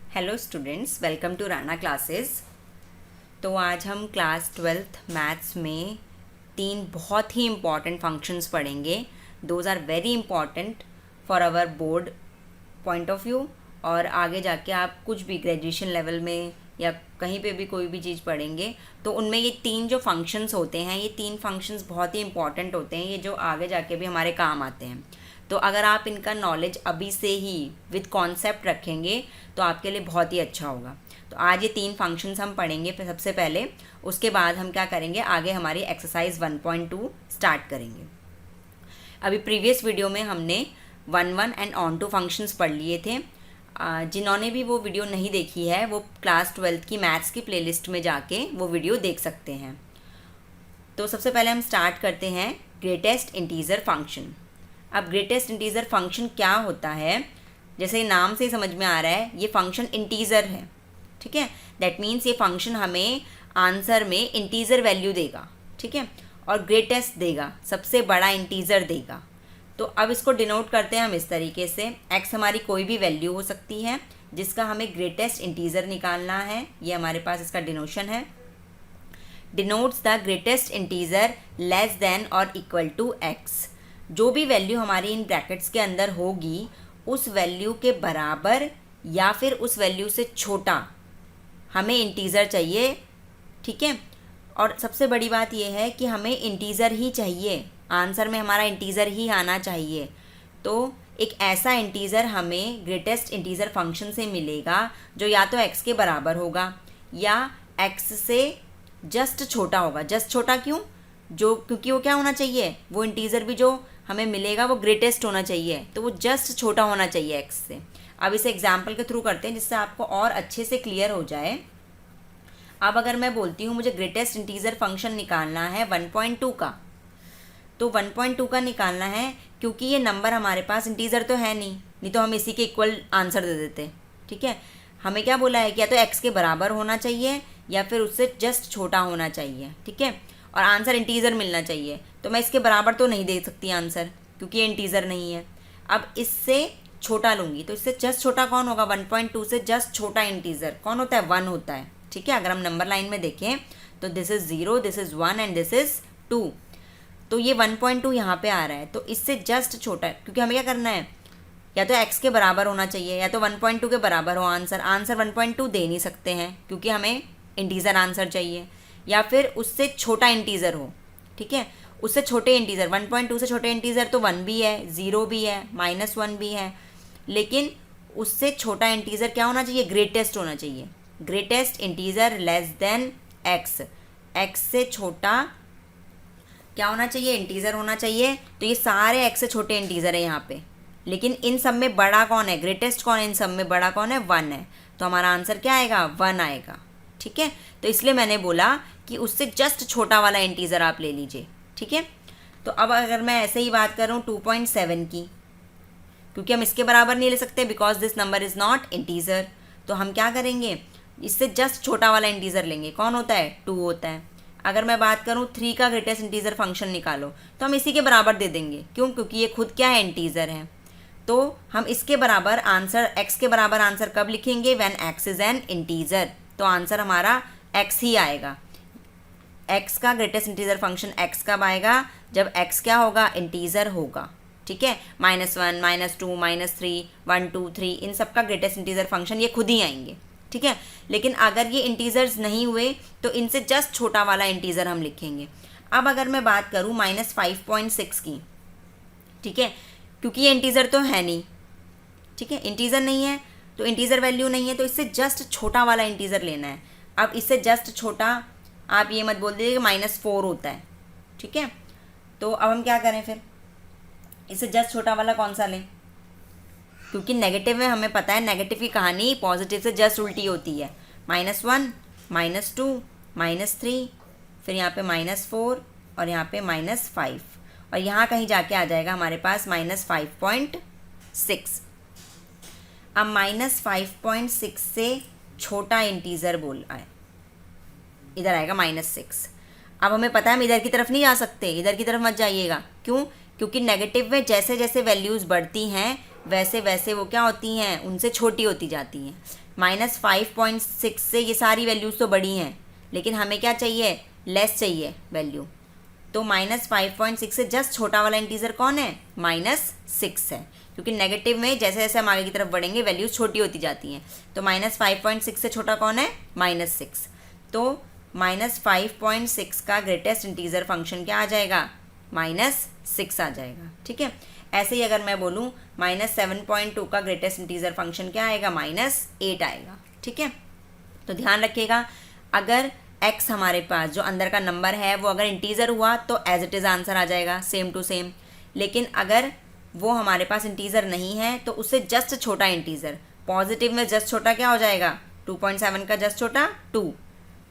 Hello students, welcome to Rana classes. तो आज हम क्लास 12th मैथ्स में 3 बहुत ही इम्पॉर्टेंट फंक्शंस पढ़ेंगे। Those are very important for our board point of view, और आगे जाके आप कुछ भी ग्रेजुएशन लेवल में या कहीं पे भी कोई भी चीज़ पढ़ेंगे तो उनमें ये 3 जो फंक्शंस होते हैं, ये 3 फंक्शंस बहुत ही इंपॉर्टेंट होते हैं, ये जो आगे जाके भी हमारे काम आते हैं। तो अगर आप इनका नॉलेज अभी से ही विद कॉन्सेप्ट रखेंगे तो आपके लिए बहुत ही अच्छा होगा। तो आज ये 3 फंक्शंस हम पढ़ेंगे सबसे पहले, उसके बाद हम क्या करेंगे, आगे हमारी एक्सरसाइज 1.2 स्टार्ट करेंगे। अभी प्रीवियस वीडियो में हमने 1 एंड ऑन टू फंक्शंस पढ़ लिए थे। जिन्होंने भी वो वीडियो नहीं देखी है वो क्लास 12th की मैथ्स की प्लेलिस्ट में जाके वो वीडियो देख सकते हैं। तो सबसे पहले हम स्टार्ट करते हैं ग्रेटेस्ट इंटीजर फंक्शन। अब ग्रेटेस्ट इंटीजर फंक्शन क्या होता है, जैसे नाम से ही समझ में आ रहा है, ये फंक्शन इंटीजर है। ठीक है, दैट मीन्स ये फंक्शन हमें आंसर में इंटीजर वैल्यू देगा। ठीक है, और ग्रेटेस्ट देगा, सबसे बड़ा इंटीजर देगा। तो अब इसको डिनोट करते हैं हम इस तरीके से, x हमारी कोई भी वैल्यू हो सकती है जिसका हमें ग्रेटेस्ट इंटीजर निकालना है। ये हमारे पास इसका डिनोशन है, denotes the greatest integer less than और इक्वल टू x। जो भी वैल्यू हमारी इन ब्रैकेट्स के अंदर होगी उस वैल्यू के बराबर या फिर उस वैल्यू से छोटा हमें इंटीजर चाहिए। ठीक है, और सबसे बड़ी बात यह है कि हमें इंटीजर ही चाहिए, आंसर में हमारा इंटीजर ही आना चाहिए। तो एक ऐसा इंटीजर हमें ग्रेटेस्ट इंटीजर फंक्शन से मिलेगा जो या तो x के बराबर होगा या x से जस्ट छोटा होगा। जस्ट छोटा क्यों? क्योंकि वो क्या होना चाहिए, वो इंटीजर भी जो हमें मिलेगा वो ग्रेटेस्ट होना चाहिए, तो वो जस्ट छोटा होना चाहिए x से। अब इसे एग्जाम्पल के थ्रू करते हैं जिससे आपको और अच्छे से क्लियर हो जाए। अब अगर मैं बोलती हूँ मुझे ग्रेटेस्ट इंटीजर फंक्शन निकालना है 1.2 का, तो 1.2 का निकालना है क्योंकि ये नंबर हमारे पास इंटीजर तो है नहीं तो हम इसी के इक्वल आंसर दे देते। ठीक है, हमें क्या बोला है कि या तो x के बराबर होना चाहिए या फिर उससे जस्ट छोटा होना चाहिए। ठीक है, और आंसर इंटीजर मिलना चाहिए। तो मैं इसके बराबर तो नहीं दे सकती आंसर क्योंकि ये इंटीजर नहीं है। अब इससे छोटा लूँगी तो इससे जस्ट छोटा कौन होगा, 1.2 से जस्ट छोटा इंटीजर कौन होता है, 1 होता है। ठीक है, अगर हम नंबर लाइन में देखें तो this is 0, this is 1 and this is 2। तो ये 1.2 यहाँ पे आ रहा है, तो इससे जस्ट छोटा है क्योंकि हमें क्या करना है, या तो x के बराबर होना चाहिए या तो 1.2 के बराबर हो आंसर। आंसर 1.2 दे नहीं सकते हैं क्योंकि हमें इंटीजर आंसर चाहिए, या फिर उससे छोटा इंटीजर हो। ठीक है, उससे छोटे इंटीजर, 1.2 से छोटे इंटीजर तो 1 भी है, 0 भी है, -1 भी है, लेकिन उससे छोटा इंटीजर क्या होना चाहिए, ग्रेटेस्ट होना चाहिए। Greatest integer less than x, x से छोटा क्या होना चाहिए, इंटीजर होना चाहिए। तो ये सारे x से छोटे इंटीजर है यहाँ पे, लेकिन इन सब में बड़ा कौन है, ग्रेटेस्ट कौन है, इन सब में बड़ा कौन है, 1 है। तो हमारा आंसर क्या आएगा, 1 आएगा। ठीक है, तो इसलिए मैंने बोला कि उससे जस्ट छोटा वाला इंटीजर आप ले लीजिए। ठीक है, तो अब अगर मैं ऐसे ही बात करूँ 2.7 की, क्योंकि हम इसके बराबर नहीं ले सकते because this number is not integer, तो हम क्या करेंगे, इससे जस्ट छोटा वाला इंटीजर लेंगे। कौन होता है, 2 होता है। अगर मैं बात करूँ 3 का ग्रेटेस्ट इंटीजर फंक्शन निकालो तो हम इसी के बराबर दे देंगे। क्यों? क्योंकि ये खुद क्या है, इंटीजर है। तो हम इसके बराबर आंसर, x के बराबर आंसर कब लिखेंगे, when x is an integer. तो आंसर हमारा x ही आएगा। x का ग्रेटेस्ट इंटीजर फंक्शन x कब आएगा, जब x क्या होगा, इंटीजर होगा। ठीक है, -1, -2, -3, 1, 2, 3 इन सब का ग्रेटेस्ट इंटीजर फंक्शन ये खुद ही आएंगे। ठीक है, लेकिन अगर ये इंटीजर्स नहीं हुए तो इनसे जस्ट छोटा वाला इंटीजर हम लिखेंगे। अब अगर मैं बात करूँ -5.6 की, ठीक है, क्योंकि ये इंटीजर तो है नहीं। ठीक है, इंटीजर नहीं है तो इंटीजर वैल्यू नहीं है, तो इससे जस्ट छोटा वाला इंटीजर लेना है। अब इससे जस्ट छोटा आप ये मत बोल दीजिए कि -4 होता है। ठीक है, तो अब हम क्या करें फिर, इससे जस्ट छोटा वाला कौन सा लें, क्योंकि नेगेटिव में हमें पता है नेगेटिव की कहानी पॉजिटिव से जस्ट उल्टी होती है। -1, -2, -3, फिर यहाँ पे -4 और यहाँ पे -5, और यहाँ कहीं जाके आ जाएगा हमारे पास -5.6। अब -5.6 से छोटा इंटीजर बोल आए, इधर आएगा -6। अब हमें पता है हम इधर की तरफ नहीं जा सकते, इधर की तरफ मत जाइएगा। क्यों? क्योंकि नेगेटिव में जैसे जैसे वैल्यूज़ बढ़ती हैं वैसे वैसे वो क्या होती हैं, उनसे छोटी होती जाती हैं। -5.6 से ये सारी वैल्यूज़ तो बड़ी हैं, लेकिन हमें क्या चाहिए, लेस चाहिए वैल्यू। तो -5.6 से जस्ट छोटा वाला इंटीजर कौन है, -6 है, क्योंकि नेगेटिव में जैसे जैसे हम आगे की तरफ बढ़ेंगे वैल्यूज़ छोटी होती जाती हैं। तो -5.6 से छोटा कौन है, -6। तो -5.6 का ग्रेटेस्ट इंटीजर फंक्शन क्या आ जाएगा, -6 आ जाएगा। ठीक है, ऐसे ही अगर मैं बोलूँ -7.2 का ग्रेटेस्ट इंटीजर फंक्शन क्या आएगा, -8 आएगा। ठीक है, तो ध्यान रखिएगा, अगर x हमारे पास जो अंदर का नंबर है वो अगर इंटीजर हुआ तो एज इट इज़ आंसर आ जाएगा सेम टू सेम। लेकिन अगर वो हमारे पास इंटीजर नहीं है तो उससे जस्ट छोटा इंटीजर, पॉजिटिव में जस्ट छोटा क्या हो जाएगा, 2.7 का जस्ट छोटा 2,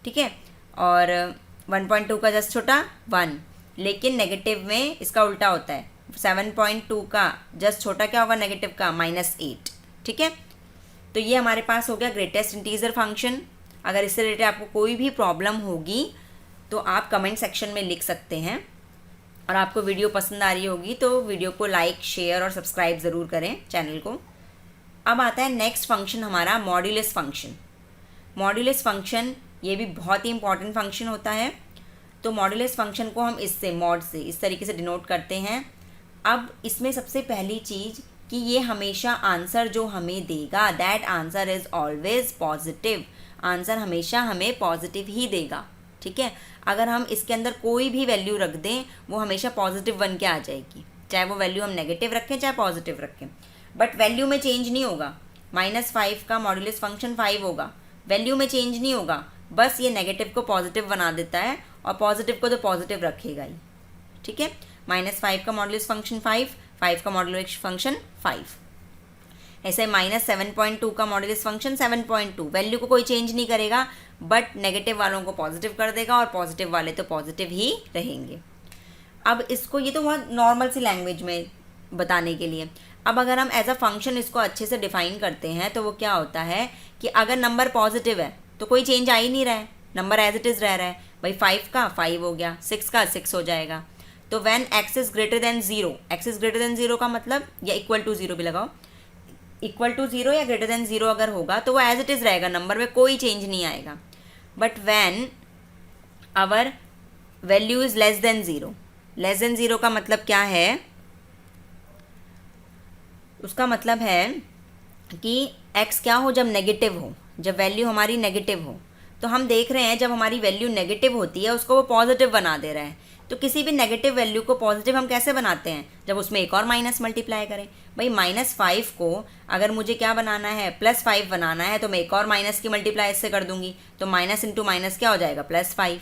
ठीक है, और 1.2 का जस्ट छोटा 1। लेकिन नेगेटिव में इसका उल्टा होता है, 7.2 का जस्ट छोटा क्या होगा नेगेटिव का, -8। ठीक है, तो ये हमारे पास हो गया ग्रेटेस्ट इंटीजर फंक्शन। अगर इससे रिलेटेड आपको कोई भी प्रॉब्लम होगी तो आप कमेंट सेक्शन में लिख सकते हैं, और आपको वीडियो पसंद आ रही होगी तो वीडियो को लाइक, शेयर और सब्सक्राइब ज़रूर करें चैनल को। अब आता है नेक्स्ट फंक्शन हमारा, मॉड्यूलस फंक्शन। मॉड्यूलस फंक्शन ये भी बहुत ही इंपॉर्टेंट फंक्शन होता है। तो मॉड्यूलस फंक्शन को हम इससे, मॉड से, इस तरीके से डिनोट करते हैं। अब इसमें सबसे पहली चीज़ कि ये हमेशा आंसर जो हमें देगा, that answer is always positive. Answer हमेशा हमें पॉजिटिव ही देगा। ठीक है, अगर हम इसके अंदर कोई भी वैल्यू रख दें वो हमेशा पॉजिटिव बन के आ जाएगी, चाहे वो वैल्यू हम नेगेटिव रखें चाहे पॉजिटिव रखें, बट वैल्यू में चेंज नहीं होगा। -5 का मॉड्यूलस फंक्शन 5 होगा, वैल्यू में चेंज नहीं होगा, बस ये नेगेटिव को पॉजिटिव बना देता है और पॉजिटिव को तो पॉजिटिव रखेगा ही। ठीक है, -5 का मॉड्यूलस फंक्शन 5, 5 का मॉड्यूलस फंक्शन 5। ऐसे -7.2 का मॉड्यूलस फंक्शन 7.2, वैल्यू को कोई चेंज नहीं करेगा, बट नेगेटिव वालों को पॉजिटिव कर देगा और पॉजिटिव वाले तो पॉजिटिव ही रहेंगे। अब इसको, ये तो बहुत नॉर्मल सी लैंग्वेज में बताने के लिए। अब अगर हम एज अ फंक्शन इसको अच्छे से डिफाइन करते हैं तो वो क्या होता है कि अगर नंबर पॉजिटिव है तो कोई चेंज आ ही नहीं रहा है, नंबर एज इट इज़ रह रहा है। भाई 5 का 5 हो गया, 6 का 6 हो जाएगा। तो when x is greater then 0, x is greater then 0 का मतलब, या इक्वल टू 0 भी लगाओ, इक्वल टू 0 या ग्रेटर देन 0 अगर होगा तो वो एज इट इज़ रहेगा, नंबर में कोई चेंज नहीं आएगा। But when our value is less than 0, less than 0 का मतलब क्या है, उसका मतलब है कि x क्या हो, जब नेगेटिव हो, जब वैल्यू हमारी नेगेटिव हो। तो हम देख रहे हैं जब हमारी वैल्यू नेगेटिव होती है उसको वो पॉजिटिव बना दे रहा है। तो किसी भी नेगेटिव वैल्यू को पॉजिटिव हम कैसे बनाते हैं, जब उसमें एक और माइनस मल्टीप्लाई करें। भाई -5 को अगर मुझे क्या बनाना है, +5 बनाना है, तो मैं एक और माइनस की मल्टीप्लाई इससे कर दूंगी, तो माइनस इंटू माइनस क्या हो जाएगा, +5।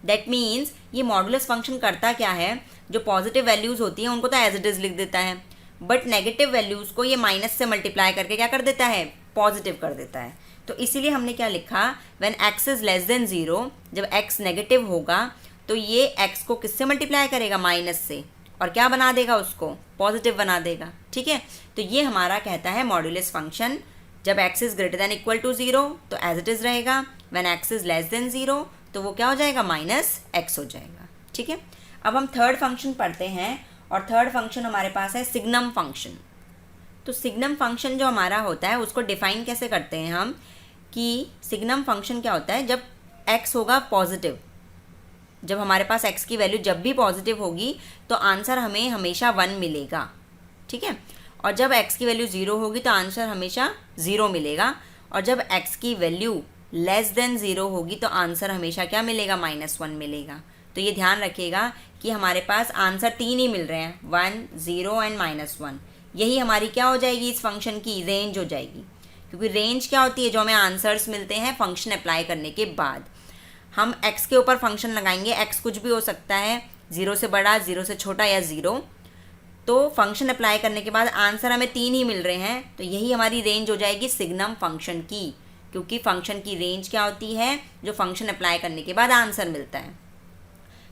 दैट मीन्स ये मॉडुलस फंक्शन करता क्या है, जो पॉजिटिव वैल्यूज़ होती हैं उनको तो एज इट इज़ लिख देता है, बट नेगेटिव वैल्यूज़ को ये माइनस से मल्टीप्लाई करके क्या कर देता है, पॉजिटिव कर देता है। तो इसीलिए हमने क्या लिखा, when x is less than 0, जब x नेगेटिव होगा तो ये x को किससे मल्टीप्लाई करेगा, माइनस से, और क्या बना देगा, उसको पॉजिटिव बना देगा। ठीक है, तो ये हमारा कहता है मॉड्यूलस फंक्शन, जब x is greater than equal to 0 तो एज इट इज़ रहेगा, when x is less than 0 तो वो क्या हो जाएगा, -x हो जाएगा। ठीक है, अब हम थर्ड फंक्शन पढ़ते हैं, और थर्ड फंक्शन हमारे पास है सिग्नम फंक्शन। तो सिग्नम फंक्शन जो हमारा होता है उसको डिफाइन कैसे करते हैं हम, कि सिग्नम फंक्शन क्या होता है, जब x होगा पॉजिटिव, जब हमारे पास x की वैल्यू जब भी पॉजिटिव होगी तो आंसर हमें हमेशा 1 मिलेगा। ठीक है, और जब x की वैल्यू 0 होगी तो आंसर हमेशा 0 मिलेगा, और जब x की वैल्यू लेस देन 0 होगी तो आंसर हमेशा क्या मिलेगा, -1 मिलेगा। तो ये ध्यान रखिएगा कि हमारे पास आंसर 3 ही मिल रहे हैं, 1, 0 एंड -1। यही हमारी क्या हो जाएगी, इस फंक्शन की रेंज हो जाएगी, क्योंकि रेंज क्या होती है, जो हमें आंसर्स मिलते हैं फंक्शन अप्लाई करने के बाद। हम x के ऊपर फंक्शन लगाएंगे, x कुछ भी हो सकता है, 0 से बड़ा, 0 से छोटा या 0, तो फंक्शन अप्लाई करने के बाद आंसर हमें 3 ही मिल रहे हैं, तो यही हमारी रेंज हो जाएगी सिग्नम फंक्शन की, क्योंकि फंक्शन की रेंज क्या होती है, जो फंक्शन अप्लाई करने के बाद आंसर मिलता है।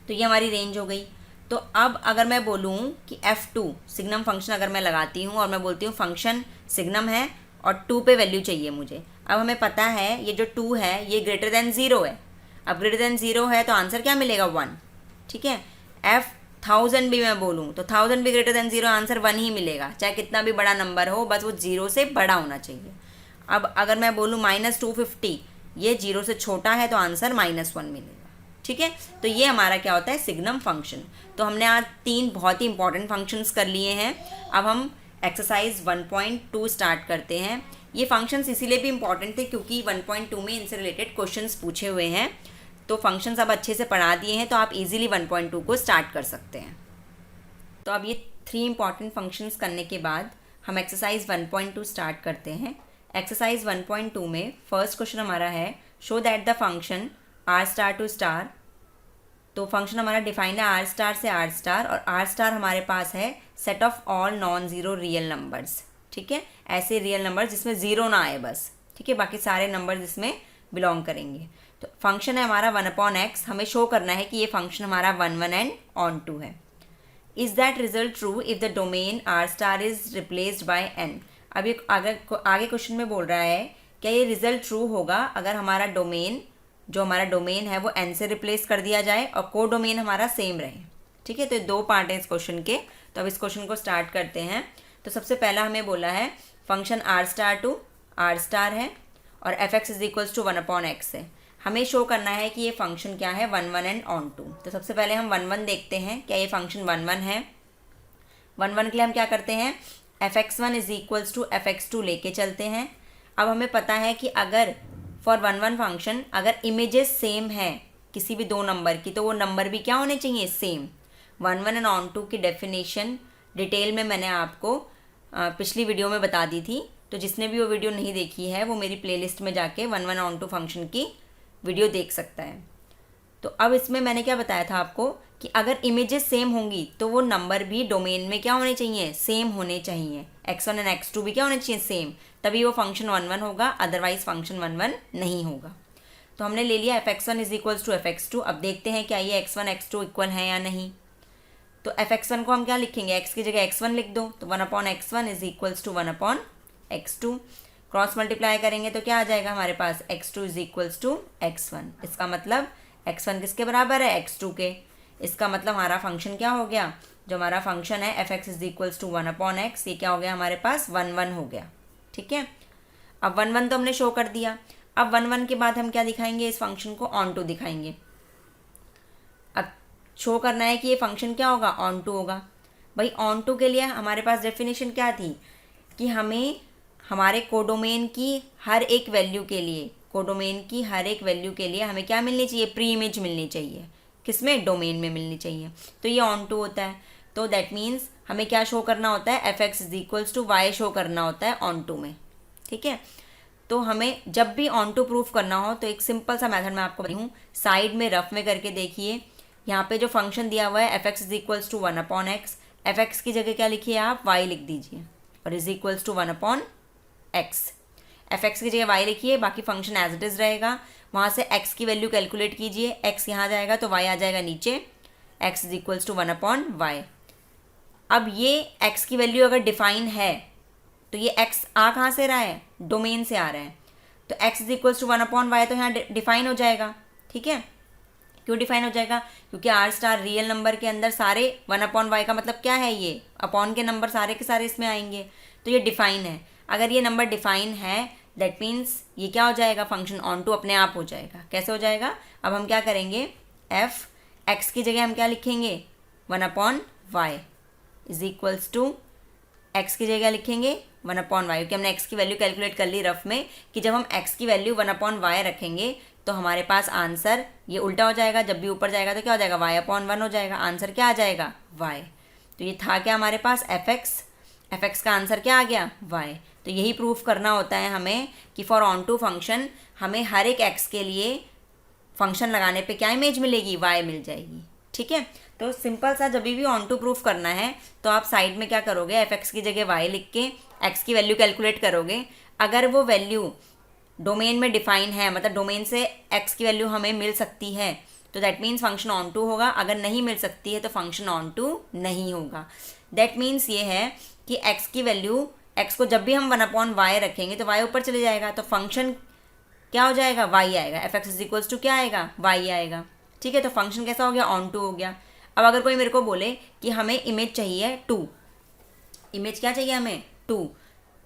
तो ये हमारी रेंज हो गई। तो अब अगर मैं बोलूँ कि f2 सिग्नम फंक्शन अगर मैं लगाती हूँ और मैं बोलती हूँ फंक्शन सिग्नम है और 2 पे वैल्यू चाहिए मुझे, अब हमें पता है ये जो 2 है ये ग्रेटर देन 0 है। अब ग्रेटर देन 0 है तो आंसर क्या मिलेगा, 1। ठीक है, 1000 भी मैं बोलूँ तो 1000 भी ग्रेटर देन 0 आंसर 1 ही मिलेगा, चाहे कितना भी बड़ा नंबर हो, बस वो 0 से बड़ा होना चाहिए। अब अगर मैं बोलूँ -250, ये 0 से छोटा है तो आंसर -1 मिलेगा। ठीक है, तो ये हमारा क्या होता है, सिग्नम फंक्शन। तो हमने आज 3 बहुत ही इंपॉर्टेंट फंक्शंस कर लिए हैं। अब हम एक्सरसाइज 1.2 स्टार्ट करते हैं। ये फंक्शंस इसीलिए भी इंपॉर्टेंट थे क्योंकि 1.2 में इनसे रिलेटेड क्वेश्चंस पूछे हुए हैं। तो फंक्शंस अब अच्छे से पढ़ा दिए हैं तो आप इजीली 1.2 को स्टार्ट कर सकते हैं। तो अब ये 3 इंपॉर्टेंट फंक्शंस करने के बाद हम एक्सरसाइज 1.2 स्टार्ट करते हैं। एक्सरसाइज 1.2 में फर्स्ट क्वेश्चन हमारा है, show that the function R star to star. तो फंक्शन हमारा डिफाइंड है आर स्टार से आर स्टार, और आर स्टार हमारे पास है set of all non zero real numbers. ठीक है, ऐसे रियल नंबर्स जिसमें ज़ीरो ना आए बस। ठीक है, बाकी सारे नंबर्स इसमें बिलोंग करेंगे। तो फंक्शन है हमारा 1/x। हमें शो करना है कि ये फंक्शन हमारा 1 1 एंड ऑन 2 है। Is that result true if the domain are star is replaced by n। अब ये आगे क्वेश्चन में बोल रहा है क्या ये रिजल्ट ट्रू होगा अगर हमारा डोमेन, जो हमारा डोमेन है वो n से रिप्लेस कर दिया जाए और को डोमेन हमारा सेम रहे। ठीक है, तो 2 पार्ट है इस क्वेश्चन के। तो अब इस क्वेश्चन को स्टार्ट करते हैं। तो सबसे पहला हमें बोला है function R star to R star है और fx is equals to 1/x है। हमें शो करना है कि ये फंक्शन क्या है, 1 1 एंड ऑन 2। तो सबसे पहले हम 1 1 देखते हैं, क्या ये फंक्शन 1 1 है। 1 1 के लिए हम क्या करते हैं, fx1 is equals to fx2 लेके चलते हैं। अब हमें पता है कि अगर फॉर 1 1 फंक्शन अगर इमेजेस सेम है किसी भी 2 नंबर की, तो वो नंबर भी क्या होने चाहिए, सेम। 1 1 एंड ऑन 2 की डेफिनेशन डिटेल में मैंने आपको पिछली वीडियो में बता दी थी। तो जिसने भी वो वीडियो नहीं देखी है वो मेरी प्लेलिस्ट में जाके 1 1 ऑन 2 फंक्शन की वीडियो देख सकता है। तो अब इसमें मैंने क्या बताया था आपको कि अगर इमेजेस सेम होंगी तो वो नंबर भी डोमेन में क्या होने चाहिए, सेम होने चाहिए। x1 एंड x2 भी क्या होने चाहिए, सेम, तभी वो फंक्शन 1 1 होगा, अदरवाइज फंक्शन 1 1 नहीं होगा। तो हमने ले लिया fx1 is equals to fx2। अब देखते हैं क्या ये x1 x2 इक्वल है या नहीं। तो fx1 को हम क्या लिखेंगे, x की जगह x1 लिख दो, तो 1/x1 is equals to 1/x2। Cross multiply करेंगे तो क्या आ जाएगा हमारे पास, x2 is equals to x1। इसका मतलब x1 किसके बराबर है, x2 के। इसका मतलब हमारा फंक्शन क्या हो गया, जो हमारा फंक्शन है fx is equals to 1/x, ये क्या हो गया हमारे पास, 1 1 हो गया। ठीक है, अब 1 1 तो हमने शो कर दिया। अब 1 1 के बाद हम क्या दिखाएंगे, इस फंक्शन को ऑन 2 दिखाएंगे। अब शो करना है कि ये फंक्शन क्या होगा, ऑन 2 होगा। भाई ऑन 2 के लिए हमारे पास डेफिनेशन क्या थी कि हमें हमारे कोडोमेन की हर एक वैल्यू के लिए, कोडोमेन की हर एक वैल्यू के लिए हमें क्या मिलनी चाहिए, प्री इमेज मिलनी चाहिए। किसमें, डोमेन में मिलनी चाहिए। तो ये ऑन 2 होता है, तो दैट मीन्स हमें क्या शो करना होता है, fx is equals to y show करना होता है ऑन 2 में। ठीक है, तो हमें जब भी ऑन 2 प्रूफ करना हो तो एक सिंपल सा मेथड मैं आपको बताऊँ, साइड में रफ में करके देखिए। यहाँ पे जो फंक्शन दिया हुआ है fx is equals to 1/x, fx की जगह क्या लिखिए आप, y लिख दीजिए, और is equals to 1/x। fx की जगह y लिखिए, बाकी फंक्शन एज इट इज़ रहेगा। वहाँ से x की वैल्यू कैलकुलेट कीजिए, x यहाँ जाएगा तो y आ जाएगा नीचे, x is equals to 1/y। अब ये x की वैल्यू अगर डिफाइन है तो ये x आ कहाँ से रहा है, डोमेन से आ रहा है, तो x is equals to 1/y तो यहाँ डिफाइन हो जाएगा। ठीक है, क्यों डिफाइन हो जाएगा, क्योंकि आर स्टार रियल नंबर के अंदर सारे 1/y का मतलब क्या है, ये अपॉन के नंबर सारे के सारे इसमें आएंगे, तो ये डिफाइन है। अगर ये नंबर डिफाइन है दैट मीन्स ये क्या हो जाएगा, फंक्शन ऑन 2 अपने आप हो जाएगा। कैसे हो जाएगा, अब हम क्या करेंगे, x की जगह हम क्या लिखेंगे, 1/y is equals to, x की जगह लिखेंगे 1/y, क्योंकि हमने x की वैल्यू कैलकुलेट कर ली रफ में कि जब हम x की वैल्यू 1/y रखेंगे तो हमारे पास आंसर ये उल्टा हो जाएगा, जब भी ऊपर जाएगा तो क्या हो जाएगा, y/1 हो जाएगा, आंसर क्या आ जाएगा, y। तो ये था क्या हमारे पास fx का आंसर क्या आ गया, y। तो यही प्रूफ करना होता है हमें कि फॉर ऑन 2 फंक्शन हमें हर एक x के लिए फंक्शन लगाने पे क्या इमेज मिलेगी, y मिल जाएगी। ठीक है, तो सिंपल सा जब भी ऑन 2 प्रूफ करना है तो आप साइड में क्या करोगे, fx की जगह y लिख के x की वैल्यू कैलकुलेट करोगे। अगर वो वैल्यू डोमेन में डिफाइन है, मतलब डोमेन से x की वैल्यू हमें मिल सकती है, तो दैट मीन्स फंक्शन ऑन 2 होगा। अगर नहीं मिल सकती है तो फंक्शन ऑन 2 नहीं होगा। दैट मीन्स ये है कि x की वैल्यू, x को जब भी हम 1/y रखेंगे तो y ऊपर चले जाएगा, तो फंक्शन क्या हो जाएगा, y आएगा। fx इज इक्वल्स टू क्या आएगा, y आएगा। ठीक है, तो फंक्शन कैसा हो गया, ऑन 2 हो गया। अब अगर कोई मेरे को बोले कि हमें इमेज चाहिए 2, इमेज क्या चाहिए हमें 2,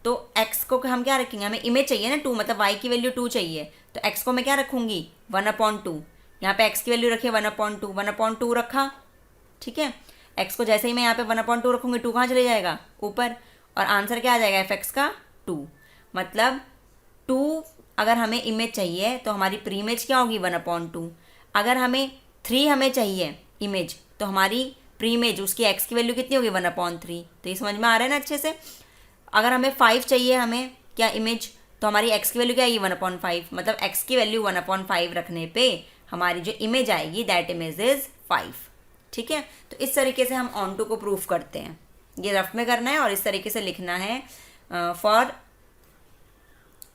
तो x को हम क्या रखेंगे, हमें इमेज चाहिए ना 2, मतलब y की वैल्यू 2 चाहिए, तो x को मैं क्या रखूँगी 1/2। यहाँ पे x की वैल्यू रखी है 1/2, 1/2 रखा, ठीक है। x को जैसे ही मैं यहाँ पे 1/2 रखूँगी 2 कहाँ चले जाएगा ऊपर, और आंसर क्या आ जाएगा f(x) का 2। मतलब 2 अगर हमें इमेज चाहिए तो हमारी प्री इमेज क्या होगी 1/2। अगर हमें 3 हमें चाहिए इमेज तो हमारी प्री इमेज उसकी x की वैल्यू कितनी होगी 1/3। तो ये समझ में आ रहा है ना अच्छे से। अगर हमें 5 चाहिए हमें क्या इमेज, तो हमारी x की वैल्यू क्या आएगी 1/5, मतलब x की वैल्यू 1/5 रखने पे हमारी जो इमेज आएगी दैट इमेज इज़ 5, ठीक है। तो इस तरीके से हम ऑन टू को प्रूफ करते हैं, ये रफ में करना है और इस तरीके से लिखना है for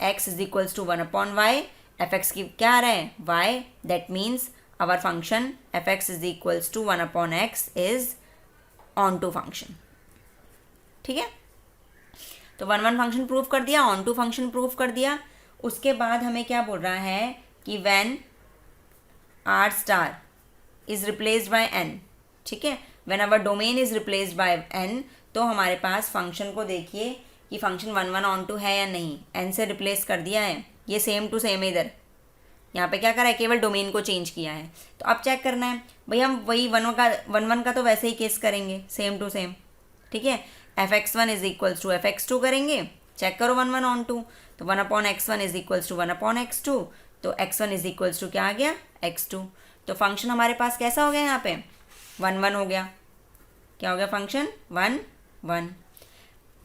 x is equals to 1/y, f(x) की क्या आ रहा है y, that means our function f(x) is equals to 1/x is onto function, ठीक है। तो 1 फंक्शन प्रूफ कर दिया, ऑन टू फंक्शन प्रूफ कर दिया। उसके बाद हमें क्या बोल रहा है कि when R star is replaced by n, ठीक है, when our domain is replaced by n, तो हमारे पास फंक्शन को देखिए कि फंक्शन 1 ऑन टू है या नहीं, n से रिप्लेस कर दिया है, ये सेम टू सेम है, इधर यहाँ पे क्या करा है केवल डोमेन को चेंज किया है। तो अब चेक करना है भाई, हम वही 1 का तो वैसे ही केस करेंगे सेम टू सेम, ठीक है। f(x1) is equals to f(x2) करेंगे, चेक करो 1 ऑन टू, तो 1/x1 is equals to 1/x2, तो x1 इज इक्वल्स टू क्या आ गया x2। तो फंक्शन हमारे पास कैसा हो गया यहाँ पे 1 हो गया, क्या हो गया फंक्शन 1।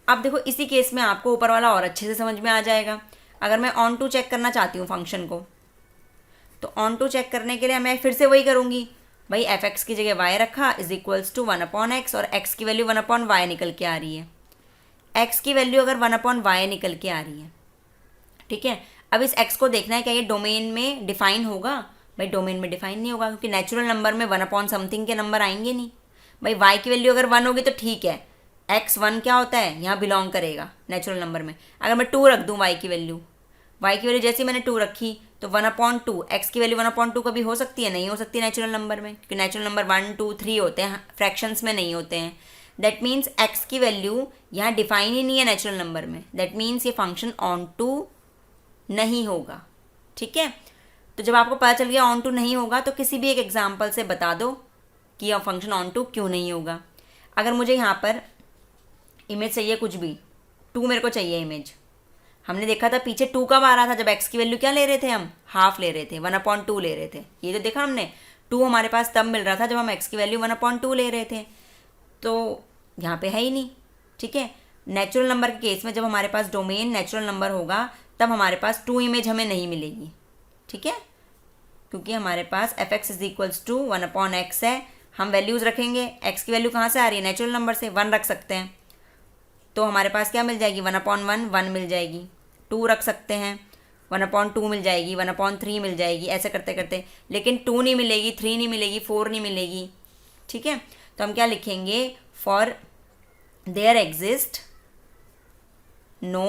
अब देखो इसी केस में आपको ऊपर वाला और अच्छे से समझ में आ जाएगा। अगर मैं ऑन टू चेक करना चाहती हूँ फंक्शन को, तो ऑन टू चेक करने के लिए मैं फिर से वही करूँगी भाई, f(x) की जगह y रखा इज इक्वल्स टू 1/x, और x की वैल्यू 1/y निकल के आ रही है, x की वैल्यू अगर 1/y निकल के आ रही है, ठीक है। अब इस x को देखना है क्या ये डोमेन में डिफाइन होगा, भाई डोमेन में डिफाइन नहीं होगा, क्योंकि नेचुरल नंबर में 1/समथिंग के नंबर आएंगे नहीं। भाई y की वैल्यू अगर 1 होगी तो ठीक है, x 1 क्या होता है यहाँ बिलोंग करेगा नेचुरल नंबर में। अगर मैं 2 रख दूँ y की वैल्यू जैसे मैंने 2 रखी तो 1/2, x की वैल्यू 1/2 कभी हो सकती है, नहीं हो सकती नेचुरल नंबर में, क्योंकि नेचुरल नंबर 1 2 3 होते हैं, फ्रैक्शंस में नहीं होते हैं। दैट मीन्स x की वैल्यू यहाँ डिफाइन ही नहीं है नेचुरल नंबर में, दैट मीन्स ये फंक्शन ऑन टू नहीं होगा, ठीक है। तो जब आपको पता चल गया ऑन टू नहीं होगा तो किसी भी एक एग्जाम्पल से बता दो कि यह फंक्शन ऑन टू क्यों नहीं होगा। अगर मुझे यहाँ पर इमेज चाहिए कुछ भी, 2 मेरे को चाहिए इमेज, हमने देखा था पीछे 2 कब आ रहा था जब x की वैल्यू क्या ले रहे थे, हम हाफ ले रहे थे, 1/2 ले रहे थे, ये तो देखा हमने 2 हमारे पास तब मिल रहा था जब हम x की वैल्यू 1/2 ले रहे थे, तो यहाँ पे है ही नहीं, ठीक है। नेचुरल नंबर के केस में जब हमारे पास डोमेन नेचुरल नंबर होगा तब हमारे पास 2 इमेज हमें नहीं मिलेगी, ठीक है, क्योंकि हमारे पास f(x) is equals to 1/x है। हम वैल्यूज़ रखेंगे, x की वैल्यू कहाँ से आ रही है नेचुरल नंबर से, 1 रख सकते हैं, तो हमारे पास क्या मिल जाएगी 1/1 1 मिल जाएगी, 2 रख सकते हैं 1/2 मिल जाएगी, 1/3 मिल जाएगी, ऐसे करते करते, लेकिन 2 नहीं मिलेगी, 3 नहीं मिलेगी, 4 नहीं मिलेगी, ठीक है। तो हम क्या लिखेंगे, for there exist no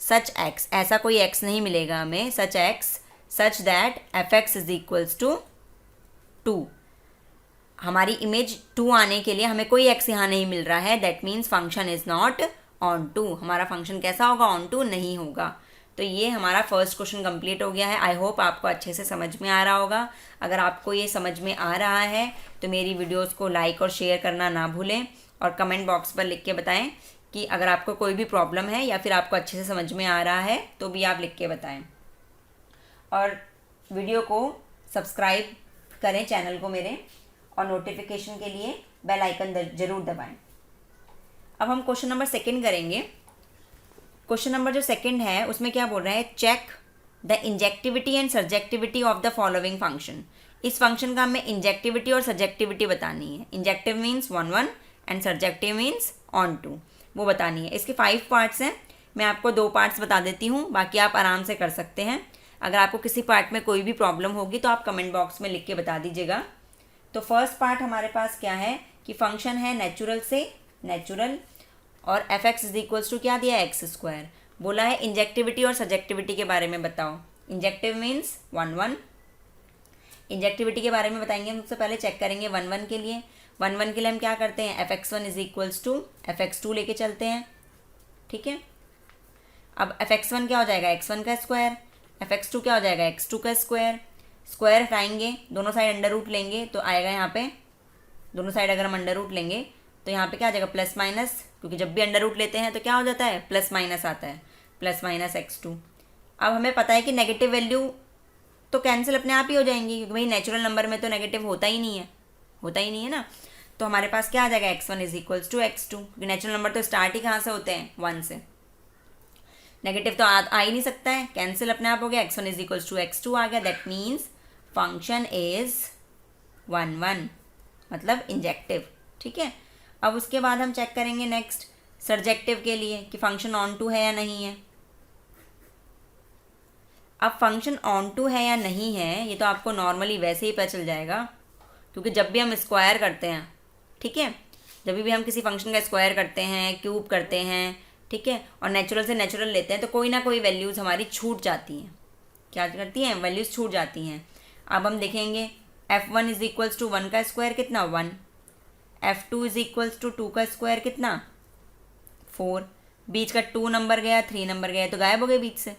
such x, ऐसा कोई x नहीं मिलेगा हमें, such x such that f(x) is equals to 2। हमारी इमेज 2 आने के लिए हमें कोई x यहाँ नहीं मिल रहा है, that means function is not onto, हमारा फंक्शन कैसा होगा ऑन टू नहीं होगा। तो ये हमारा फर्स्ट क्वेश्चन कंप्लीट हो गया है। आई होप आपको अच्छे से समझ में आ रहा होगा। अगर आपको ये समझ में आ रहा है तो मेरी वीडियोस को लाइक और शेयर करना ना भूलें, और कमेंट बॉक्स पर लिख के बताएं कि अगर आपको कोई भी प्रॉब्लम है या फिर आपको अच्छे से समझ में आ रहा है तो भी आप लिख के बताएं, और वीडियो को सब्सक्राइब करें चैनल को मेरे, और नोटिफिकेशन के लिए बेल आइकन ज़रूर दबाएं। अब हम क्वेश्चन नंबर 2 करेंगे। क्वेश्चन नंबर जो 2 है उसमें क्या बोल रहा है, check the injectivity and surjectivity of the following function. इस फंक्शन का हमें इंजेक्टिविटी और सर्जेक्टिविटी बतानी है। Injective means 1 and surjective means onto, वो बतानी है। इसके 5 पार्ट्स हैं, मैं आपको 2 पार्ट्स बता देती हूँ, बाकी आप आराम से कर सकते हैं। अगर आपको किसी पार्ट में कोई भी प्रॉब्लम होगी तो आप कमेंट बॉक्स में लिख के बता दीजिएगा। तो फर्स्ट पार्ट हमारे पास क्या है कि फंक्शन है नेचुरल से नेचुरल, और f(x) इज इक्वल्स टू क्या दिया है x²। बोला है इंजेक्टिविटी और सब्जेक्टिविटी के बारे में बताओ। इंजेक्टिव मीन्स 1 1, इंजेक्टिविटी के बारे में बताएंगे हम। सबसे पहले चेक करेंगे 1 1 के लिए। 1 1 के लिए हम क्या करते हैं, fx1 is equals to fx2 लेके चलते हैं, ठीक है। अब fx1 क्या हो जाएगा, x1 का स्क्वायर, fx2 क्या हो जाएगा, x2 का स्क्वायर। स्क्वायर हटाएंगे, दोनों साइड अंडर रूट लेंगे तो आएगा यहाँ पे, दोनों साइड अगर हम अंडर रूट लेंगे तो यहाँ पे क्या आ जाएगा, प्लस माइनस, क्योंकि जब भी अंडर रूट लेते हैं तो क्या हो जाता है, प्लस माइनस आता है, प्लस माइनस x2। अब हमें पता है कि नेगेटिव वैल्यू तो कैंसिल अपने आप ही हो जाएंगी, क्योंकि भाई नेचुरल नंबर में तो नेगेटिव होता ही नहीं है ना। तो हमारे पास क्या आ जाएगा, x1 is equals to x2, क्योंकि नेचुरल नंबर तो स्टार्ट ही कहाँ से होते हैं, 1 से। नेगेटिव तो आ ही नहीं सकता है, कैंसिल अपने आप हो गया, x1 is equals to x2 आ गया। दैट मीन्स फंक्शन इज 1 1, मतलब इंजेक्टिव, ठीक है। अब उसके बाद हम चेक करेंगे नेक्स्ट सर्जेक्टिव के लिए कि फंक्शन ऑन टू है या नहीं है। अब फंक्शन ऑन टू है या नहीं है ये तो आपको नॉर्मली वैसे ही पता चल जाएगा, क्योंकि जब भी हम स्क्वायर करते हैं, ठीक है, जब भी हम किसी फंक्शन का स्क्वायर करते हैं, क्यूब करते हैं, ठीक है, और नेचुरल से नेचुरल लेते हैं तो कोई ना कोई वैल्यूज़ हमारी छूट जाती हैं। क्या करती हैं, वैल्यूज़ छूट जाती हैं। अब हम देखेंगे f1 इज इक्वल्स टू 1 का स्क्वायर कितना, 1, f2 इज इक्वल्स टू 2 का स्क्वायर कितना, 4, बीच का 2 नंबर गया, 3 नंबर गया तो गायब हो गए बीच से।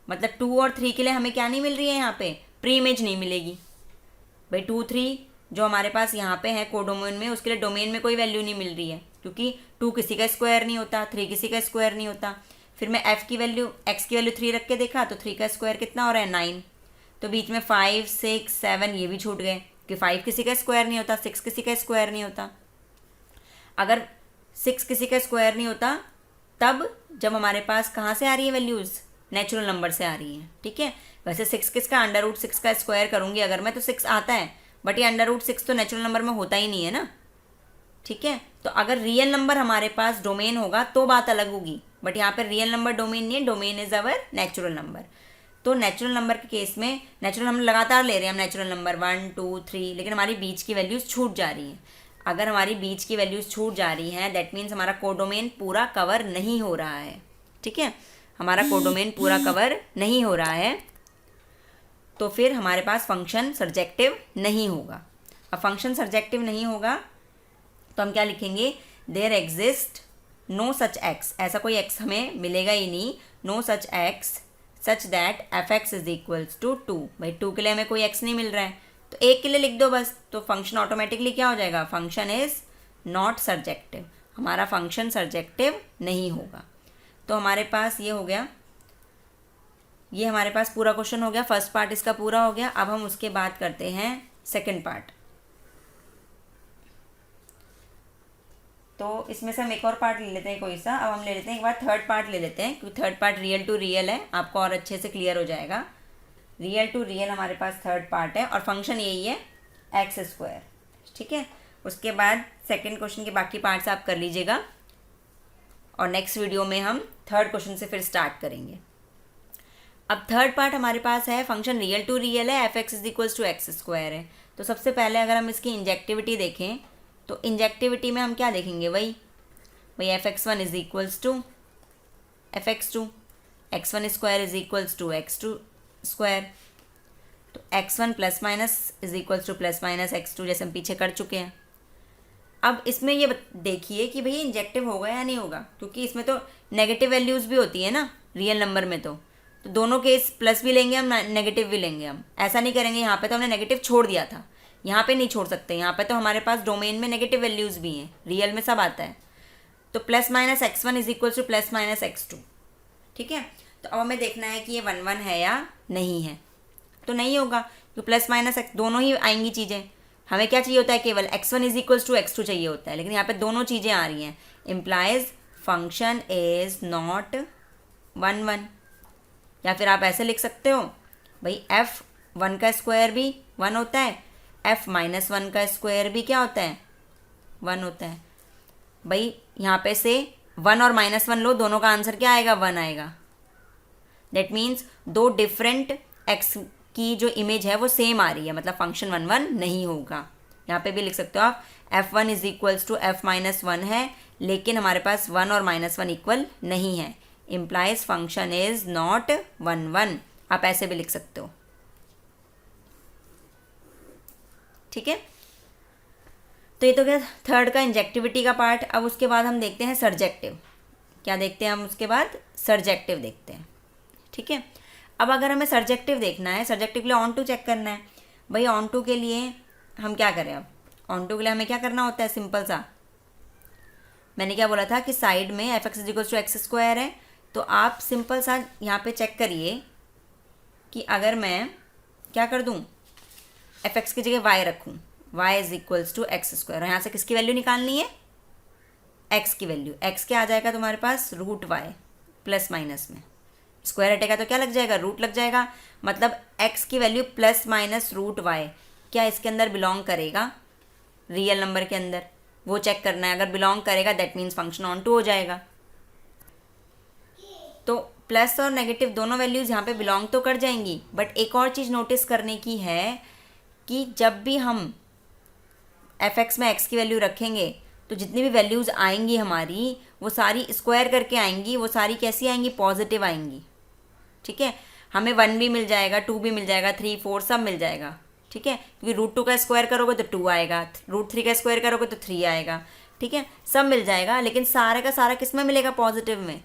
मतलब 2 और 3 के लिए हमें क्या नहीं मिल रही है, यहाँ पे प्री इमेज नहीं मिलेगी भाई। 2 3 जो हमारे पास यहाँ पे है कोडोमेन में, उसके लिए डोमेन में कोई वैल्यू नहीं मिल रही है, क्योंकि 2 किसी का स्क्वायर नहीं होता, 3 किसी का स्क्वायर नहीं होता। फिर मैं x की वैल्यू 3 रख के देखा तो 3 का स्क्वायर कितना हो रहा है, 9। तो बीच में 5 6 7 ये भी छूट गए, कि 5 किसी का स्क्वायर नहीं होता, 6 किसी का स्क्वायर नहीं होता। अगर 6 किसी का स्क्वायर नहीं होता तब जब हमारे पास कहाँ से आ रही है वैल्यूज़, नेचुरल नंबर से आ रही है, ठीक है। वैसे 6 किसका, अंडर रूट 6 का स्क्वायर करूँगी अगर मैं तो 6 आता है, बट ये अंडर रूट 6 तो नेचुरल नंबर में होता ही नहीं है ना, ठीक है। तो अगर रियल नंबर हमारे पास डोमेन होगा तो बात अलग होगी, बट यहाँ पर रियल नंबर डोमेन नहीं है, domain is our natural number. तो नेचुरल नंबर के केस में नेचुरल हम लगातार ले रहे हैं, हम नेचुरल नंबर 1 2 3, लेकिन हमारी बीच की वैल्यूज़ छूट जा रही हैं। अगर हमारी बीच की वैल्यूज़ छूट जा रही हैं दैट मीन्स हमारा कोडोमेन पूरा कवर नहीं हो रहा है, ठीक है, हमारा कोडोमेन पूरा कवर नहीं हो रहा है, तो फिर हमारे पास फंक्शन सर्जेक्टिव नहीं होगा। अब फंक्शन सर्जेक्टिव नहीं होगा तो हम क्या लिखेंगे, there exist no such x, ऐसा कोई एक्स हमें मिलेगा ही नहीं, no such x such that f x is equals to 2। भाई 2 के लिए हमें कोई एक्स नहीं मिल रहा है तो 1 के लिए लिख दो बस, तो फंक्शन ऑटोमेटिकली क्या हो जाएगा, फंक्शन इज नॉट सर्जेक्टिव, हमारा फंक्शन सर्जेक्टिव नहीं होगा। तो हमारे पास ये हो गया, ये हमारे पास पूरा क्वेश्चन हो गया, फर्स्ट पार्ट इसका पूरा हो गया। अब हम उसके बाद करते हैं सेकंड पार्ट। तो इसमें से हम एक और पार्ट ले लेते हैं कोई सा। अब हम ले लेते हैं एक बार थर्ड पार्ट ले लेते हैं, क्योंकि third part real to real है, आपको और अच्छे से क्लियर हो जाएगा। रियल टू रियल हमारे पास थर्ड पार्ट है और फंक्शन यही है एक्स स्क्वायर, ठीक है। उसके बाद सेकंड क्वेश्चन के बाकी पार्ट्स आप कर लीजिएगा और नेक्स्ट वीडियो में हम थर्ड क्वेश्चन से फिर स्टार्ट करेंगे। अब थर्ड पार्ट हमारे पास है फंक्शन रियल टू रियल है, f x is equals to x square है। तो सबसे पहले अगर हम इसकी इंजेक्टिविटी देखें तो इंजेक्टिविटी में हम क्या देखेंगे, वही f x one is equals to f x two, x one square is equals to x two square, तो x one plus minus is equals to plus minus x two, जैसे हम पीछे कर चुके हैं। अब इसमें ये देखिए कि भैया इंजेक्टिव होगा या नहीं होगा, क्योंकि इसमें तो नेगेटिव वैल्यूज़ भी होती है ना रियल नंबर में, तो दोनों केस प्लस भी लेंगे हम, नेगेटिव भी लेंगे हम। ऐसा नहीं करेंगे, यहाँ पे तो हमने नेगेटिव छोड़ दिया था, यहाँ पे नहीं छोड़ सकते, यहाँ पे तो हमारे पास डोमेन में नेगेटिव वैल्यूज़ भी हैं, रियल में सब आता है। तो plus minus x one is equal to plus minus x two, ठीक है। तो अब हमें देखना है कि ये 1 1 है या नहीं है, तो नहीं होगा, तो प्लस माइनस एक्स दोनों ही आएंगी चीज़ें। हमें क्या चाहिए होता है, केवल x1 is equals to x2 चाहिए होता है, लेकिन यहाँ पे दोनों चीज़ें आ रही हैं, इम्प्लाइज फंक्शन इज नॉट 1 1। या फिर आप ऐसे लिख सकते हो, भाई f1 का स्क्वायर भी 1 होता है, f माइनस 1 का स्क्वायर भी क्या होता है, 1 होता है। भाई यहाँ पे से 1 और -1 लो, दोनों का आंसर क्या आएगा, 1 आएगा। दैट मीन्स दो डिफरेंट x की जो इमेज है वो सेम आ रही है, मतलब फंक्शन 1 1 नहीं होगा। यहाँ पे भी लिख सकते हो आप f1 is equals to f minus 1 है, लेकिन हमारे पास 1 और -1 इक्वल नहीं है, इम्प्लाइज फंक्शन इज नॉट 1 1। आप ऐसे भी लिख सकते हो। ठीक है। तो ये तो क्या थर्ड का इंजेक्टिविटी का पार्ट। अब उसके बाद हम देखते हैं सर्जेक्टिव। क्या देखते हैं हम उसके बाद? सर्जेक्टिव देखते हैं, ठीक है। अब अगर हमें सर्जेक्टिव देखना है, सर्जेक्टिव के लिए ऑन टू चेक करना है भाई। ऑन टू के लिए हम क्या करें? अब ऑन टू के लिए हमें क्या करना होता है? सिंपल सा, मैंने क्या बोला था कि साइड में f x equals to x square है, तो आप सिंपल सा यहाँ पे चेक करिए कि अगर मैं क्या कर दूँ, एफ एक्स की जगह वाई रखूँ, y is equals to x square, और यहाँ से किसकी वैल्यू निकालनी है? एक्स की वैल्यू। एक्स क्या आ जाएगा तुम्हारे पास? रूट वाई, प्लस माइनस में स्क्वायर हटेगा तो क्या लग जाएगा? रूट लग जाएगा। मतलब एक्स की value plus minus root y क्या इसके अंदर बिलोंग करेगा? रियल नंबर के अंदर, वो चेक करना है। अगर बिलोंग करेगा that means function onto हो जाएगा। तो प्लस और नेगेटिव दोनों वैल्यूज़ यहाँ पे बिलोंग तो कर जाएंगी, बट एक और चीज़ नोटिस करने की है कि जब भी हम एफ एक्स में एक्स की वैल्यू रखेंगे तो जितनी भी वैल्यूज़ आएंगी हमारी वो सारी स्क्वायर करके आएंगी, वो सारी कैसी आएंगी? पॉजिटिव आएंगी, ठीक है। हमें 1 भी मिल जाएगा, 2 भी मिल जाएगा, 3 4 सब मिल जाएगा, ठीक है। क्योंकि रूट 2 का स्क्वायर करोगे तो 2 आएगा, रूट 3 का स्क्वायर करोगे तो 3 आएगा, ठीक है। सब मिल जाएगा, लेकिन सारे का सारा किस में मिलेगा? पॉजिटिव में।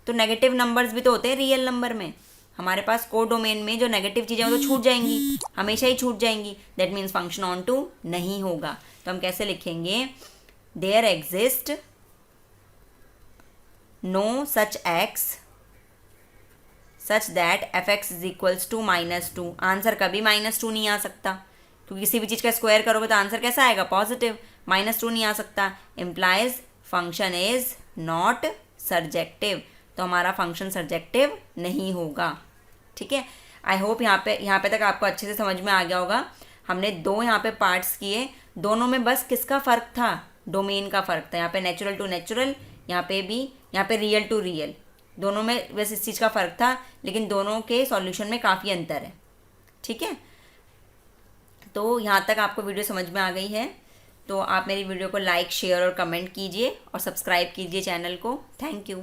तो नेगेटिव नंबर्स भी तो होते हैं रियल नंबर में। हमारे पास को डोमेन में जो नेगेटिव चीज़ें वो तो छूट जाएंगी, हमेशा ही छूट जाएंगी। That means function onto नहीं होगा। तो हम कैसे लिखेंगे? There exist no such x such that f x is equals to -2। Answer कभी -2 नहीं आ सकता, क्योंकि किसी भी चीज़ का स्क्वायर करोगे तो आंसर कैसा आएगा? पॉजिटिव। -2 नहीं आ सकता, implies function is not surjective. तो हमारा फंक्शन सर्जेक्टिव नहीं होगा, ठीक है। आई होप यहाँ पे तक आपको अच्छे से समझ में आ गया होगा। हमने दो यहाँ पे पार्ट्स किए, दोनों में बस किसका फ़र्क था? डोमेन का फ़र्क था। यहाँ पे नेचुरल टू नेचुरल, यहाँ पे रियल टू रियल, दोनों में बस इस चीज़ का फ़र्क था, लेकिन दोनों के सॉल्यूशन में काफ़ी अंतर है, ठीक है। तो यहाँ तक आपको वीडियो समझ में आ गई है, तो आप मेरी वीडियो को लाइक, शेयर और कमेंट कीजिए और सब्सक्राइब कीजिए चैनल को। Thank you.